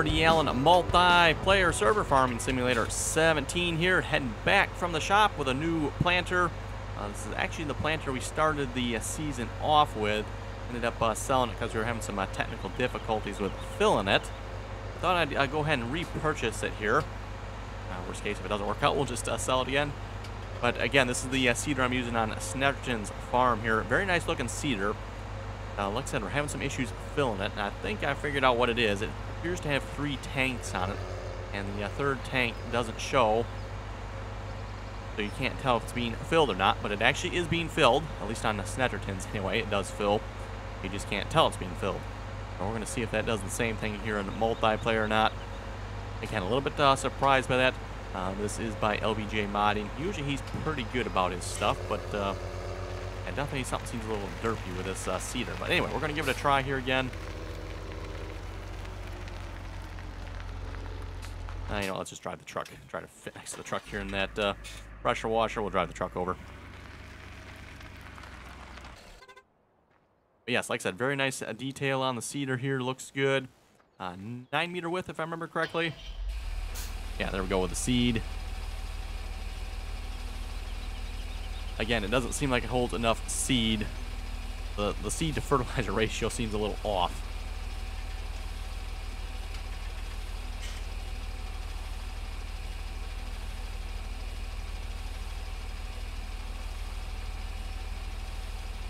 RDAllen multiplayer server farming simulator 17 here, heading back from the shop with a new planter. This is actually the planter we started the season off with. Ended up selling it because we were having some technical difficulties with filling it. I thought I'd go ahead and repurchase it here. Worst case, if it doesn't work out, we'll just sell it again. But again, this is the cedar I'm using on Snetterton's farm here. Very nice looking cedar. Like I said, we're having some issues filling it, and I think I figured out what it is. It appears to have 3 tanks on it, and the third tank doesn't show, so you can't tell if it's being filled or not, but it actually is being filled, at least on the Snetterton's anyway. It does fill. You just can't tell it's being filled. So we're going to see if that does the same thing here in the multiplayer or not. Again, a little bit surprised by that. This is by BGA modding. Usually he's pretty good about his stuff, but and definitely something seems a little derpy with this cedar. But anyway, we're going to give it a try here again. You know, let's just drive the truck. Try to fit next to the truck here in that pressure washer. We'll drive the truck over. But yes, like I said, very nice detail on the cedar here. Looks good. 9-meter width, if I remember correctly. Yeah, there we go with the seed. Again, it doesn't seem like it holds enough seed. The seed to fertilizer ratio seems a little off.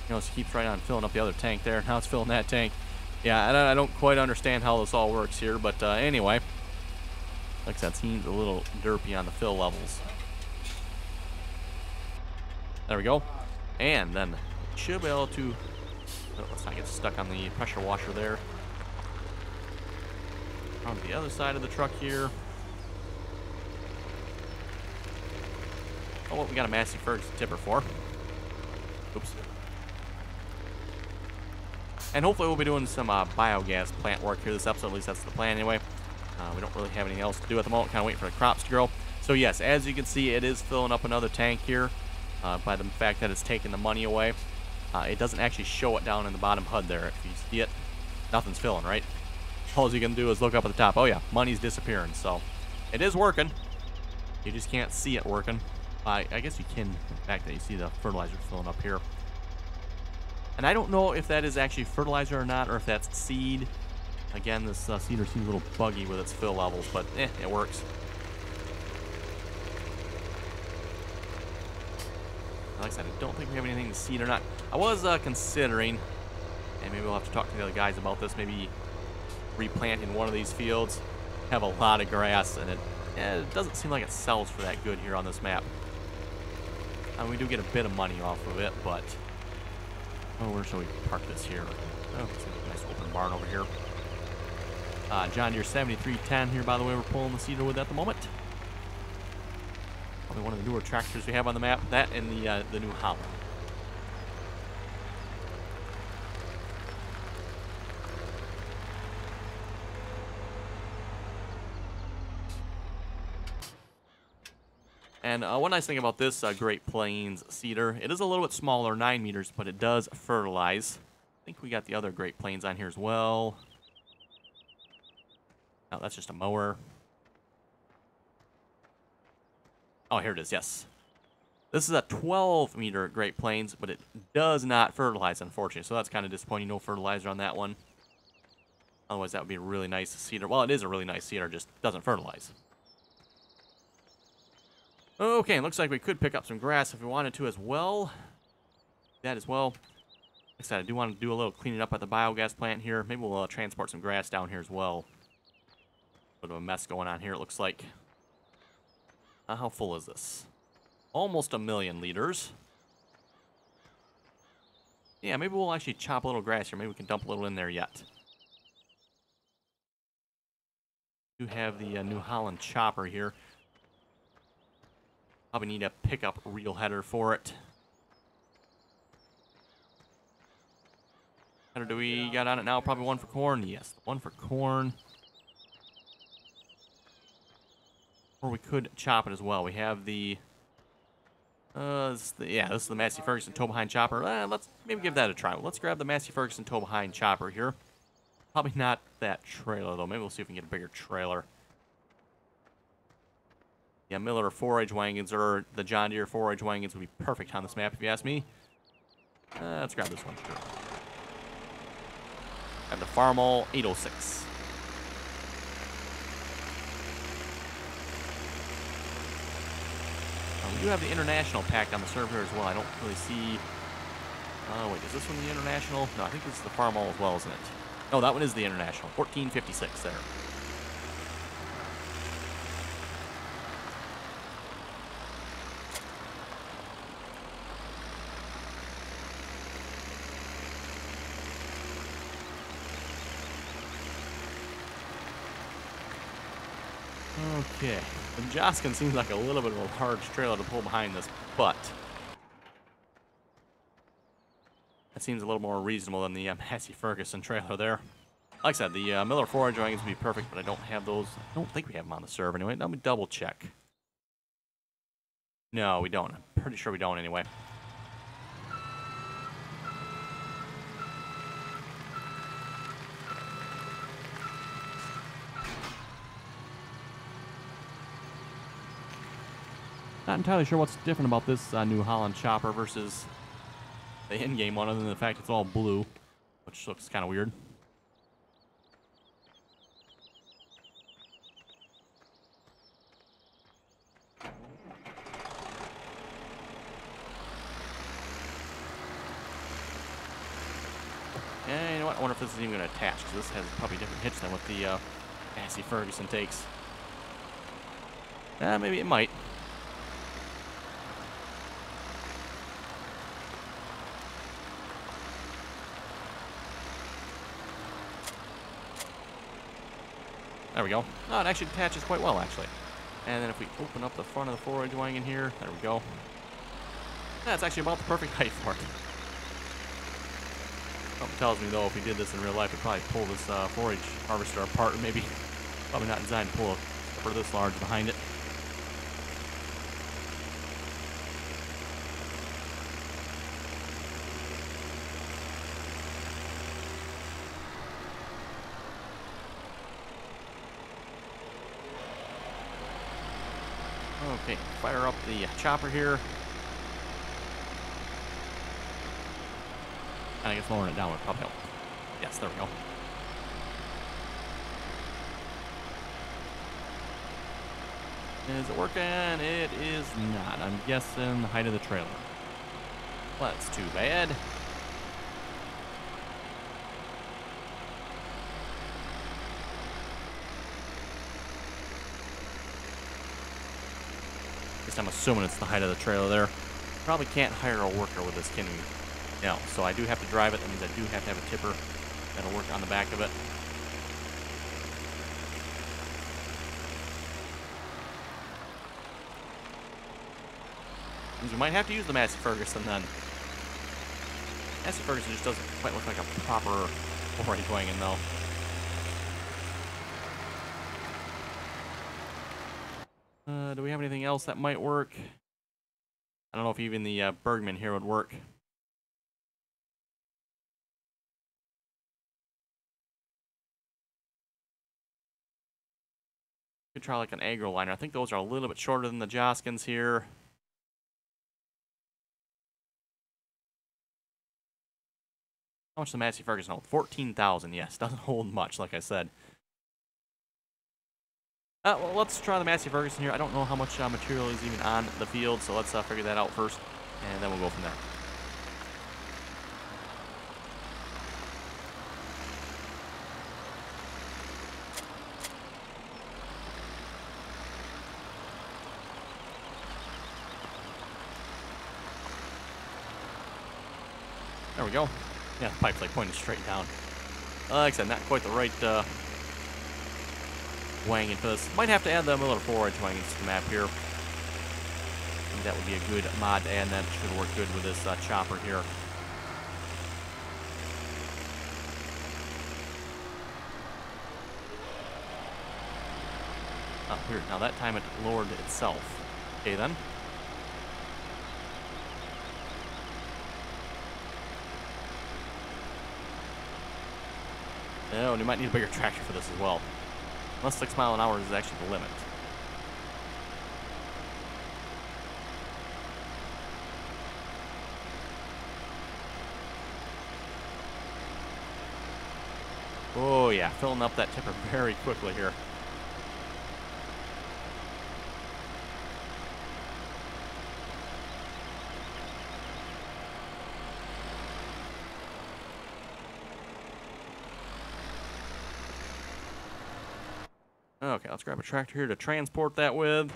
You know, it keeps right on filling up the other tank there. Now it's filling that tank. Yeah, I don't quite understand how this all works here, but anyway. Like I said, it seems a little derpy on the fill levels. There we go. And then should be able to... Oh, let's not get stuck on the pressure washer there. On the other side of the truck here. Oh, what we got a Massey Ferguson tipper for. Oops. And hopefully we'll be doing some biogas plant work here this episode. At least that's the plan anyway. We don't really have anything else to do at the moment. Kind of waiting for the crops to grow. So yes, as you can see, it is filling up another tank here. By the fact that it's taking the money away. It doesn't actually show it down in the bottom HUD there. If you see it, nothing's filling, right? All you can do is look up at the top. Oh yeah, money's disappearing. So it is working. You just can't see it working. I guess you can, the fact that you see the fertilizer filling up here. And I don't know if that is actually fertilizer or not, or if that's seed. Again, this cedar seems a little buggy with its fill levels, but it works. Like I said, I don't think we have anything to seed or not. I was considering, and maybe we'll have to talk to the other guys about this, maybe replanting one of these fields. Have a lot of grass, and it doesn't seem like it sells for that good here on this map. We do get a bit of money off of it, but... Oh, where shall we park this here? Oh, it's a nice open barn over here. John Deere 7310 here, by the way, we're pulling the cedar with at the moment. Probably one of the newer tractors we have on the map. That and the New Holland. And one nice thing about this Great Plains cedar, it is a little bit smaller, 9 meters, but it does fertilize. I think we got the other Great Plains on here as well. No, that's just a mower. Oh, here it is, yes. This is a 12-meter Great Plains, but it does not fertilize, unfortunately. So that's kind of disappointing. No fertilizer on that one. Otherwise, that would be a really nice cedar. Well, it is a really nice cedar, just doesn't fertilize. Okay, looks like we could pick up some grass if we wanted to as well. That as well. Like I said, I do want to do a little cleaning up at the biogas plant here. Maybe we'll transport some grass down here as well. Bit of a mess going on here, it looks like. How full is this? Almost 1,000,000 liters. Yeah, maybe we'll actually chop a little grass here. Maybe we can dump a little in there yet. We do have the New Holland chopper here. Probably need a pickup reel header for it. Header do we got on it now? Probably one for corn. Yes, one for corn. Or we could chop it as well. We have the this is the Massey Ferguson tow behind chopper. Let's maybe give that a try. Let's grab the Massey Ferguson tow behind chopper here. Probably not that trailer, though. Maybe we'll see if we can get a bigger trailer. Yeah, Miller 4H wagons or the John Deere 4H wagons would be perfect on this map, if you ask me. Let's grab this one. Sure. Grab the Farmall 806. We do have the international pack on the server here as well. I don't really see... wait, is this one the international? No, I think this is the Farmall as well, isn't it? No, that one is the international. 1456 there. Okay, the Joskin seems like a little bit of a large trailer to pull behind this, but that seems a little more reasonable than the Massey Ferguson trailer there. Like I said, the Miller 4H wagons would be perfect, but I don't have those. I don't think we have them on the server anyway. Let me double check. No, we don't. I'm pretty sure we don't anyway. Not entirely sure what's different about this New Holland chopper versus the in-game one, other than the fact it's all blue, which looks kind of weird. And you know what? I wonder if this is even going to attach, because this has probably a different hitch than what the Massey Ferguson takes. Maybe it might. There we go. Oh, it actually attaches quite well, actually. And then if we open up the front of the 4H wagon here, there we go. That's actually about the perfect height for it. Something tells me, though, if we did this in real life, we'd probably pull this 4H harvester apart, or maybe probably not designed to pull a for this large behind it. Okay, fire up the chopper here. I guess lowering it down would probably help. Yes, there we go. Is it working? It is not. I'm guessing the height of the trailer. Well, that's too bad. I'm assuming it's the height of the trailer there. Probably can't hire a worker with this, can we? No, so I do have to drive it. That means I do have to have a tipper that'll work on the back of it. Means we might have to use the Massey Ferguson then. Massey Ferguson just doesn't quite look like a proper 4H wagon though. Do we have anything else that might work? I don't know if even the Bergman here would work. Could try like an agro liner. I think those are a little bit shorter than the Joskins here. How much does the Massey Ferguson hold? 14,000, yes. Doesn't hold much, like I said. Well, let's try the Massey Ferguson here. I don't know how much material is even on the field, so let's figure that out first, and then we'll go from there. There we go. Yeah, the pipe's like pointed straight down. Like I said, not quite the right wagon for this. Might have to add the Miller 4H wagons to the map here. I think that would be a good mod to add. That should work good with this chopper here. Oh, weird. Now that time it lowered itself. Okay then. Oh, and you might need a bigger tractor for this as well. Unless 6 mile an hour is actually the limit. Oh yeah, filling up that tipper very quickly here. Okay, let's grab a tractor here to transport that with.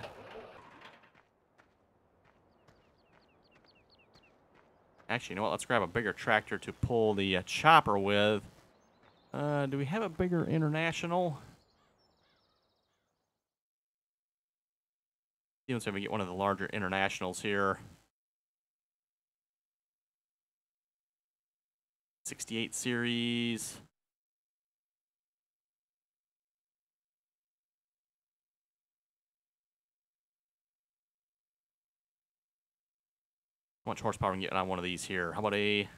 Actually, you know what? Let's grab a bigger tractor to pull the chopper with. Do we have a bigger international? Let's see if we get one of the larger internationals here. 68 series. How much horsepower we can get on one of these here? How about a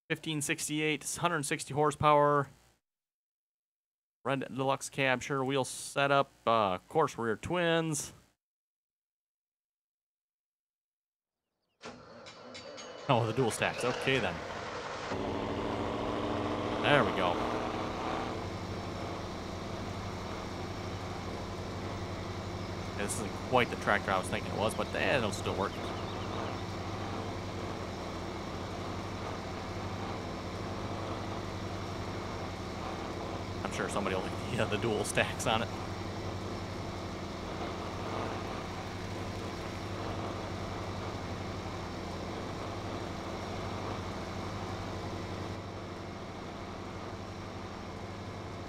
1568, 160 horsepower. Red Deluxe cab, sure, wheel setup, of course, rear twins. Oh, the dual stacks. Okay, then. There we go. Yeah, this isn't quite the tractor I was thinking it was, but it'll still work. I'm sure somebody will get the dual stacks on it.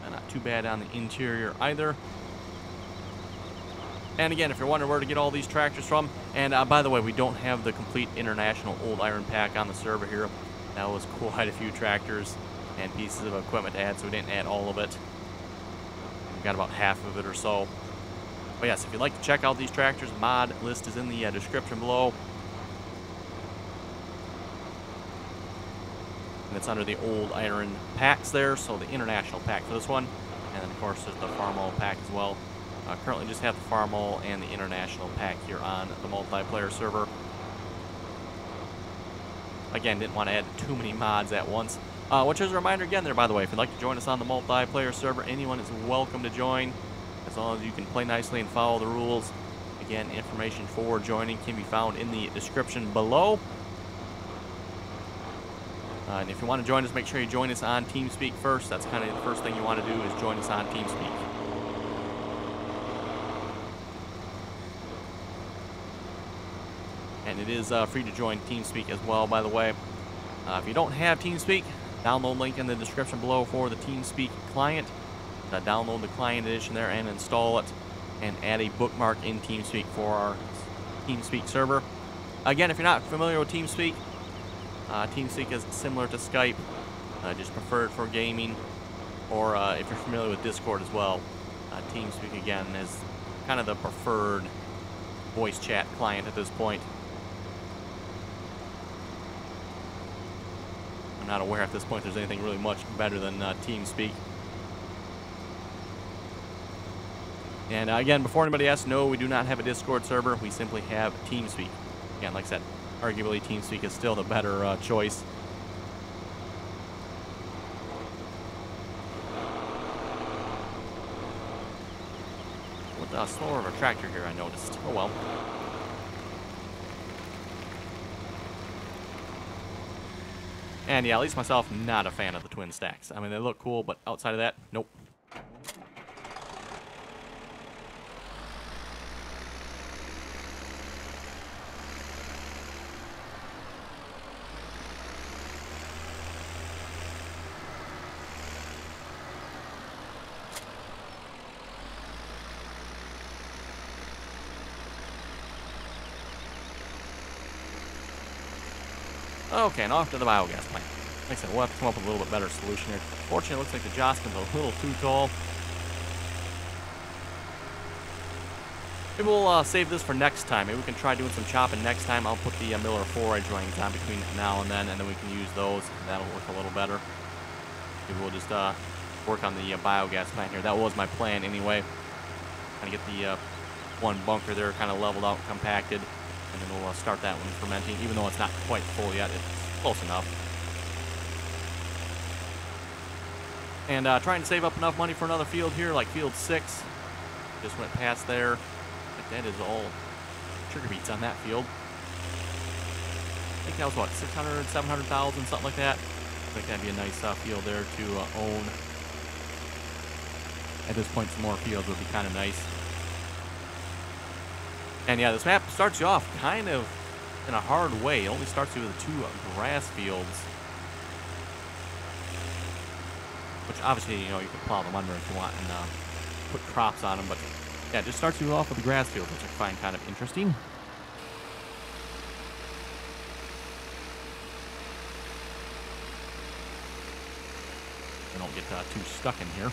Not too bad on the interior either. And again, if you're wondering where to get all these tractors from, and by the way, we don't have the complete international old iron pack on the server here. That was quite a few tractors and pieces of equipment to add, so we didn't add all of it. We've got about half of it or so. But yes, if you'd like to check out these tractors, mod list is in the description below. And it's under the old iron packs there, so the international pack for this one. And then, of course, there's the Farmo pack as well. Currently just have the Farmo and the international pack here on the multiplayer server. Again, didn't want to add too many mods at once. Which is a reminder again there, by the way, if you'd like to join us on the multiplayer server, anyone is welcome to join, as long as you can play nicely and follow the rules. Again, information for joining can be found in the description below. And if you want to join us, make sure you join us on TeamSpeak first. That's kind of the first thing you want to do, is join us on TeamSpeak. And it is free to join TeamSpeak as well, by the way. If you don't have TeamSpeak, download link in the description below for the TeamSpeak client. Download the client edition there and install it, and add a bookmark in TeamSpeak for our TeamSpeak server. Again, if you're not familiar with TeamSpeak, TeamSpeak is similar to Skype, just preferred for gaming, or if you're familiar with Discord as well, TeamSpeak again is kind of the preferred voice chat client at this point. I'm not aware at this point there's anything really much better than TeamSpeak. And again, before anybody asks, no, we do not have a Discord server. We simply have TeamSpeak. Again, like I said, arguably TeamSpeak is still the better choice. With a slower of a tractor here, I noticed. Oh well. And yeah, at least myself, not a fan of the twin stacks. I mean, they look cool, but outside of that, nope. Okay, and off to the biogas plant. Like I said, we'll have to come up with a little bit better solution here. Fortunately, it looks like the Joskin's a little too tall. Maybe we'll save this for next time. Maybe we can try doing some chopping next time. I'll put the Miller 4-edge rings on between now and then we can use those. That'll work a little better. Maybe we'll just work on the biogas plant here. That was my plan anyway. Kind of get the one bunker there kind of leveled out, compacted, and then we'll start that one fermenting. Even though it's not quite full yet, it's close enough. And trying to save up enough money for another field here, like field 6. Just went past there. But that is all sugar beets on that field. I think that was what, 600, 700,000, something like that. I think that'd be a nice field there to own. At this point, some more fields would be kind of nice. And yeah, this map starts you off kind of in a hard way. It only starts you with 2 grass fields. Which obviously, you know, you can plow them under if you want and put crops on them. But yeah, it just starts you off with the grass fields, which I find kind of interesting. I don't get too stuck in here.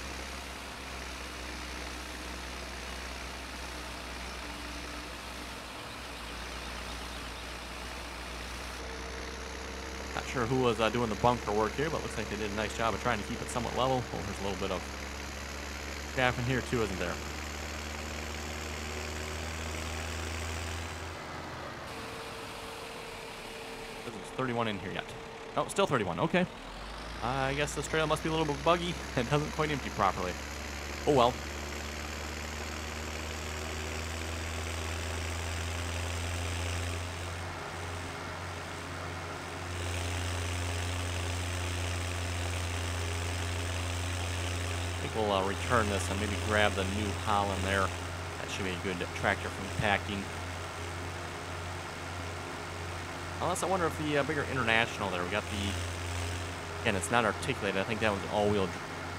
Not sure who was doing the bunker work here, but looks like they did a nice job of trying to keep it somewhat level. Oh, there's a little bit of chaff in here too, isn't there? There's 31 in here yet. Oh, still 31. Okay. I guess this trail must be a little bit buggy and doesn't quite empty properly. Oh well. I think we'll return this and maybe grab the New Holland there. That should be a good tractor for compacting. Unless I wonder if the bigger International there, we got the... Again, it's not articulated. I think that was all-wheel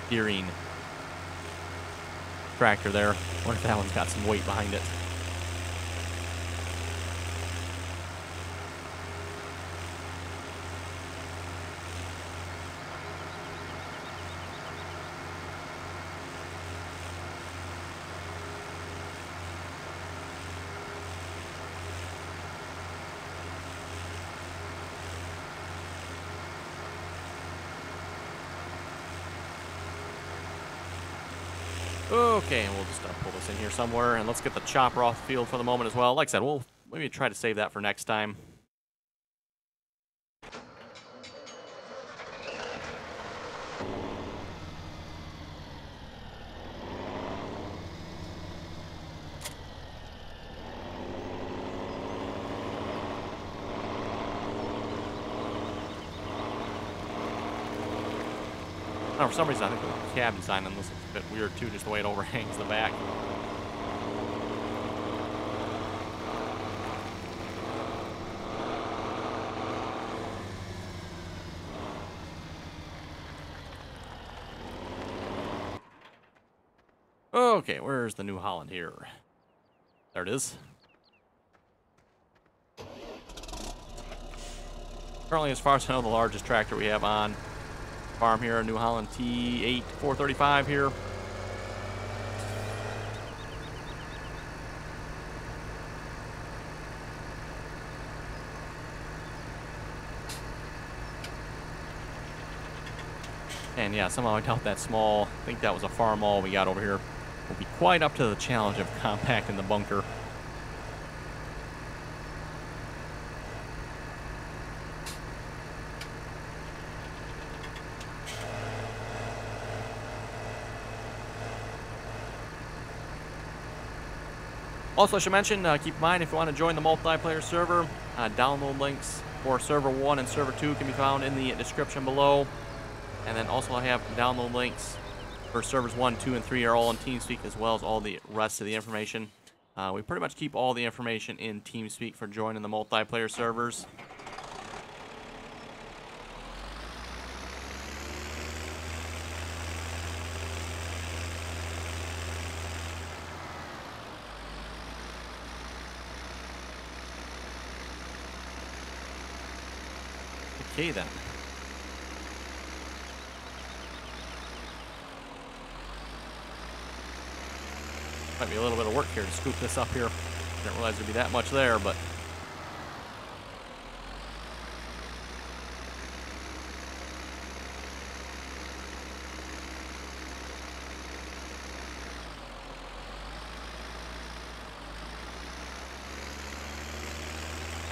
steering tractor there. I wonder if that one's got some weight behind it. Okay, and we'll just pull this in here somewhere, and let's get the chopper off the field for the moment as well. Like I said, we'll maybe try to save that for next time. Oh, for some reason, I think the cab design on this looks a bit weird too, just the way it overhangs the back. Okay, where's the New Holland here? There it is. Currently, as far as I know, the largest tractor we have on farm here, a New Holland T8 435 here. And yeah, somehow I doubt that small, I think that was a farm all we got over here, will be quite up to the challenge of compacting the bunker. Also, I should mention, keep in mind, if you want to join the multiplayer server, download links for Server 1 and Server 2 can be found in the description below. And then also I have download links for Servers 1, 2, and 3 are all in TeamSpeak, as well as all the rest of the information. We pretty much keep all the information in TeamSpeak for joining the multiplayer servers. Okay then. Might be a little bit of work here to scoop this up here. Didn't realize there'd be that much there, but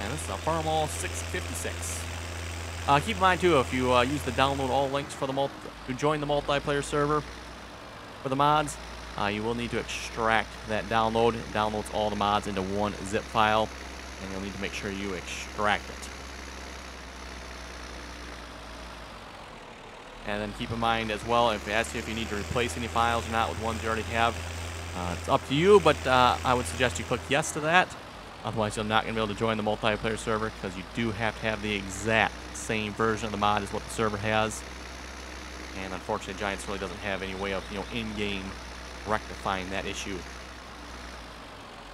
And this is a Farmall 656. Keep in mind, too, if you use the download all links for to join the multiplayer server for the mods, you will need to extract that download. It downloads all the mods into one zip file, and you'll need to make sure you extract it. And then keep in mind as well, if it asks you if you need to replace any files or not with ones you already have, it's up to you, but I would suggest you click yes to that. Otherwise, you're not going to be able to join the multiplayer server because you do have to have the exact same version of the mod as what the server has. And unfortunately, Giants really doesn't have any way of, in-game rectifying that issue.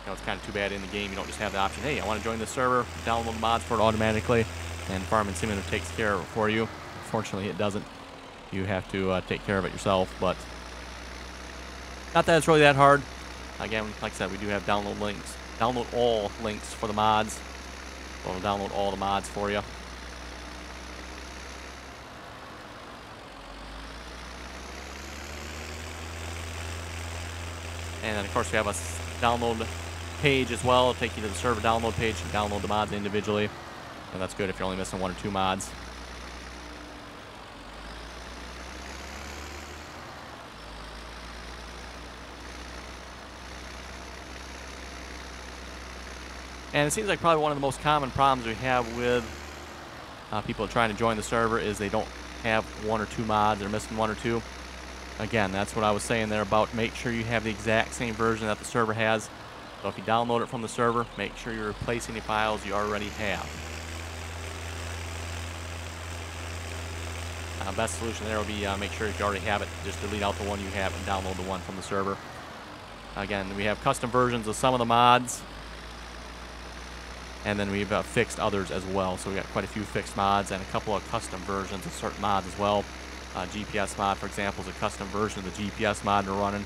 It's kind of too bad in the game you don't just have the option, hey, I want to join the server, download the mods for it automatically, and Farming Simulator takes care of it for you. Unfortunately, it doesn't. You have to take care of it yourself, but not that it's really that hard. Again, like I said, we do have download links. Download all links for the mods. We'll download all the mods for you. And then, of course, we have a download page as well. It'll take you to the server download page and download the mods individually. And that's good if you're only missing 1 or 2 mods. And it seems like probably one of the most common problems we have with people trying to join the server is they don't have 1 or 2 mods. They're missing 1 or 2. Again, that's what I was saying there about make sure you have the exact same version that the server has. So if you download it from the server, make sure you're replacing the files you already have. Best solution there will be make sure if you already have it, just delete out the one you have and download the one from the server. Again, we have custom versions of some of the mods. And then we've fixed others as well. So we got quite a few fixed mods and a couple of custom versions of certain mods as well. GPS mod, for example, is a custom version of the GPS mod we're running.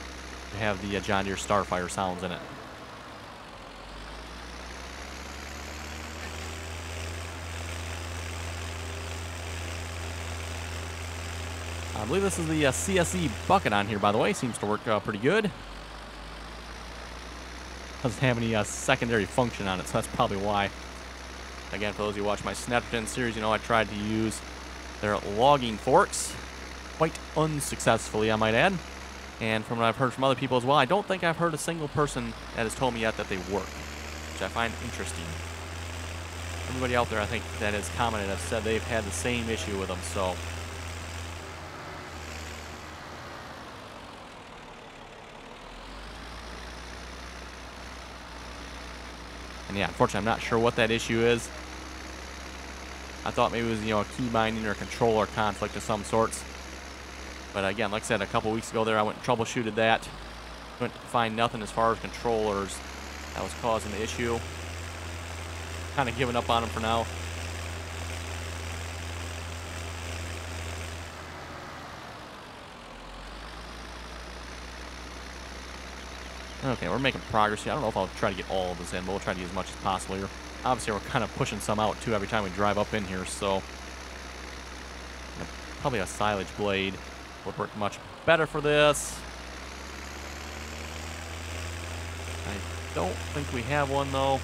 We have the John Deere Starfire sounds in it. I believe this is the CSE bucket on here, by the way. Seems to work pretty good. Doesn't have any secondary function on it, so that's probably why. Again, for those of you who watch my Snapchat series, I tried to use their logging forks quite unsuccessfully, I might add. And from what I've heard from other people as well, I don't think I've heard a single person that has told me yet that they work, which I find interesting. Everybody out there, I think, that has commented have said they've had the same issue with them, so. And yeah, unfortunately, I'm not sure what that issue is. I thought maybe it was, a key binding or controller conflict of some sorts. But again, like I said, a couple weeks ago there, I went and troubleshooted that. Couldn't find nothing as far as controllers that was causing the issue. Kind of giving up on them for now. Okay, we're making progress here. I don't know if I'll try to get all of this in, but we'll try to get as much as possible here. Obviously, we're kind of pushing some out, too, every time we drive up in here, so probably a silage blade would work much better for this. I don't think we have one, though.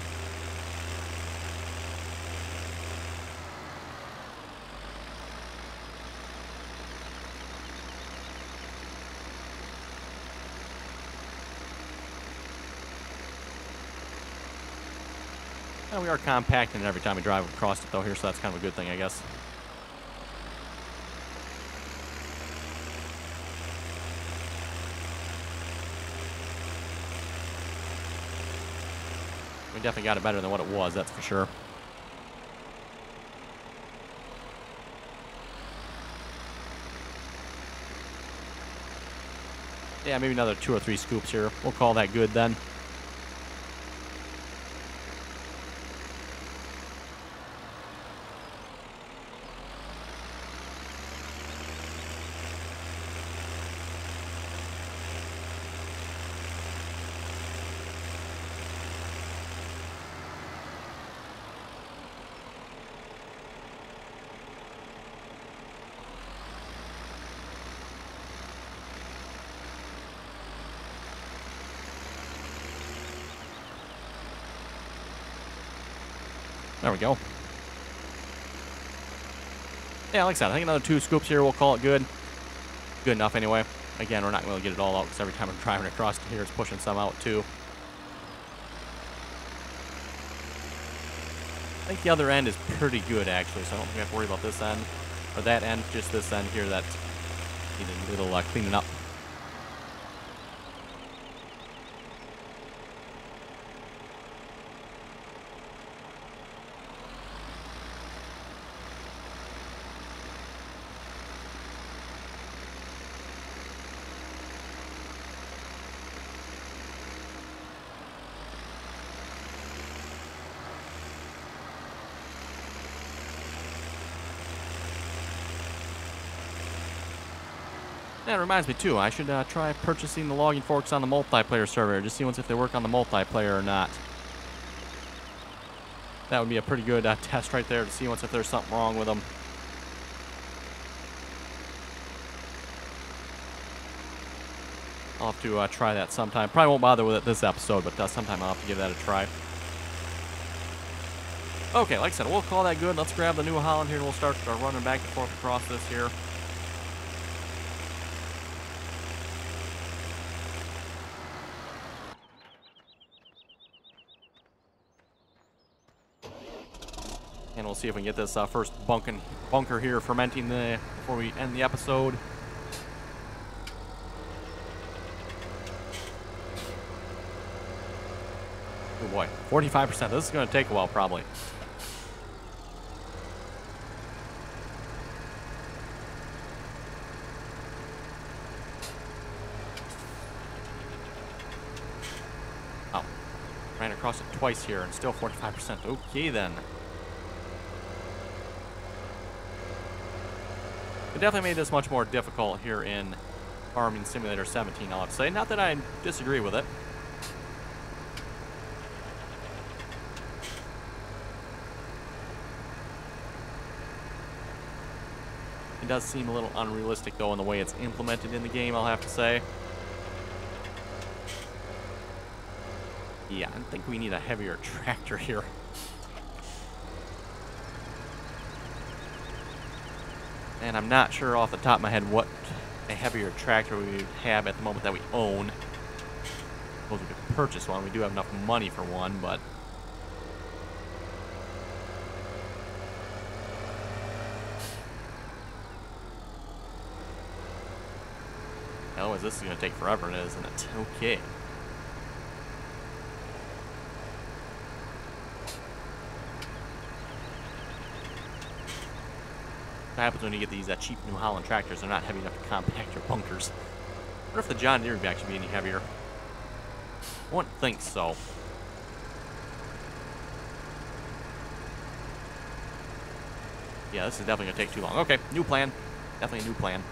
We are compacting it every time we drive across it, though, here, so that's kind of a good thing, I guess. We definitely got it better than what it was, that's for sure. Yeah, maybe another 2 or 3 scoops here. We'll call that good then. There we go. Yeah, like I said, I think another 2 scoops here, we'll call it good. Good enough anyway. Again, we're not going to get it all out because every time I'm driving across here, it's pushing some out too. I think the other end is pretty good, actually, so I don't think we have to worry about this end. Or that end, just this end here that needed a little cleaning up. That reminds me too, I should try purchasing the logging forks on the multiplayer server, just see once if they work on the multiplayer or not. That would be a pretty good test right there to see once if there's something wrong with them. I'll have to try that sometime. Probably won't bother with it this episode, but sometime I'll have to give that a try. Okay, like I said, we'll call that good. Let's grab the New Holland here and we'll start running back and forth across this here. And we'll see if we can get this first bunker here fermenting before we end the episode. Oh boy, 45%. This is going to take a while, probably. Oh, ran across it twice here and still 45%. Okay, then. It definitely made this much more difficult here in Farming Simulator 17, I'll have to say. Not that I disagree with it. It does seem a little unrealistic, though, in the way it's implemented in the game, I'll have to say. Yeah, I think we need a heavier tractor here. And I'm not sure off the top of my head what a heavier tractor we have at the moment that we own. I suppose we could purchase one. We do have enough money for one, but... Otherwise, this is going to take forever, isn't it? Okay. What happens when you get these cheap New Holland tractors? They're not heavy enough to compact your bunkers. I wonder if the John Deere would actually be any heavier. I wouldn't think so. Yeah, this is definitely going to take too long. Okay, new plan. Definitely a new plan.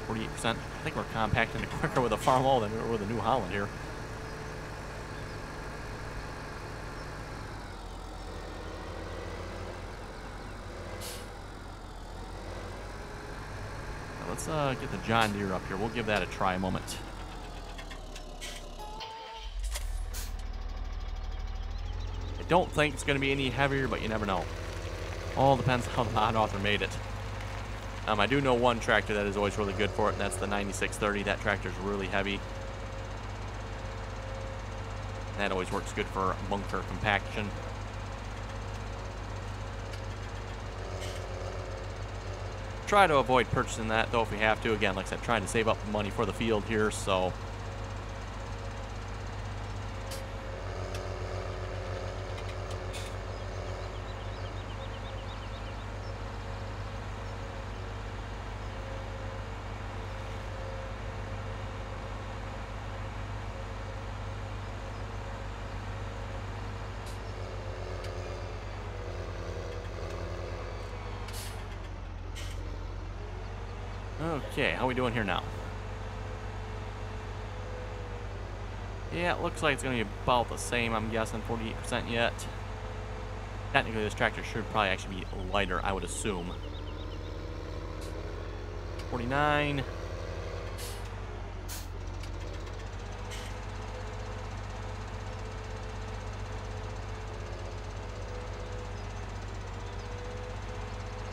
48%. I think we're compacting it quicker with a Farmall than we were with a New Holland here. Let's get the John Deere up here. We'll give that a try a moment. I don't think it's going to be any heavier, but you never know. All depends how the mod author made it. I do know one tractor that is always really good for it, and that's the 9630. That tractor is really heavy. That always works good for bunker compaction. Try to avoid purchasing that, though, if we have to. Again, like I said, trying to save up money for the field here, so... Okay, how are we doing here now? Yeah, it looks like it's going to be about the same, I'm guessing, 48% yet. Technically, this tractor should probably actually be lighter, I would assume. 49.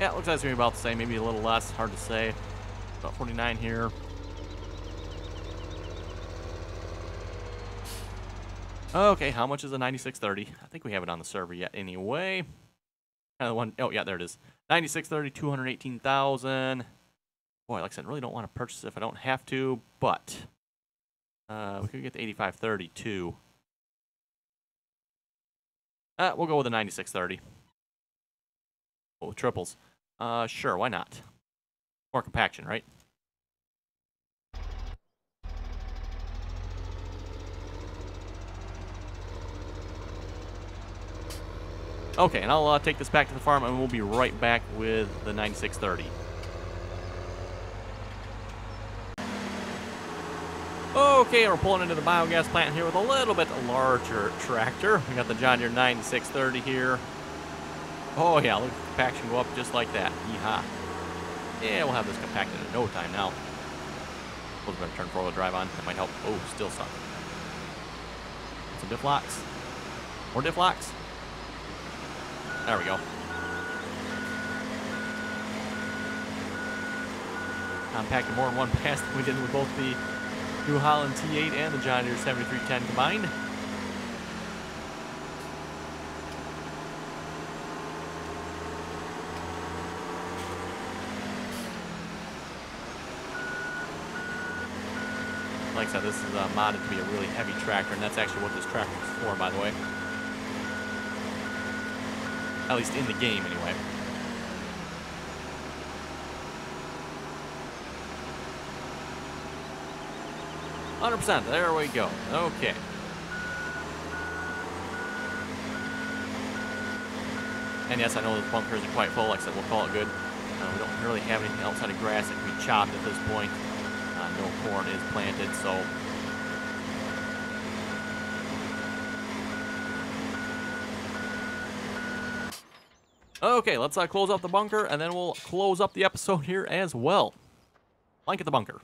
Yeah, it looks like it's going to be about the same, maybe a little less. Hard to say. About 49 here. Okay, how much is a 9630? I think we have it on the server yet anyway. Oh, yeah, there it is. 9630, 218,000. Boy, like I said, I really don't want to purchase it if I don't have to, but we could get the 8530 too. We'll go with the 9630. Oh, with triples. Sure, why not? More compaction, right? Okay, and I'll take this back to the farm, and we'll be right back with the 9630. Okay, we're pulling into the biogas plant here with a little bit larger tractor. We got the John Deere 9630 here. Oh yeah, look at the compaction go up just like that. Yeehaw. Yeah, we'll have this compacted in no time now. Suppose we better turn four-wheel drive on. That might help. Oh, still stuck. Some diff locks. More diff locks. There we go. Compacted more in one pass than we did with both the New Holland T8 and the John Deere 7310 combined. Like I said, this is modded to be a really heavy tractor, and that's actually what this tractor is for, by the way. At least in the game, anyway. %. There we go. Okay. And yes, I know the bunker isn't quite full. Like I said, we'll call it good. We don't really have anything outside of grass that can be chopped at this point. No corn is planted, so... Okay, let's close up the bunker, and then we'll close up the episode here as well. Blanket the bunker.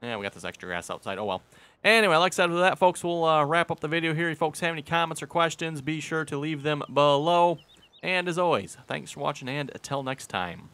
Yeah, we got this extra grass outside. Oh, well. Anyway, like I said, with that, folks, we'll wrap up the video here. If you folks have any comments or questions, be sure to leave them below. And as always, thanks for watching, and until next time.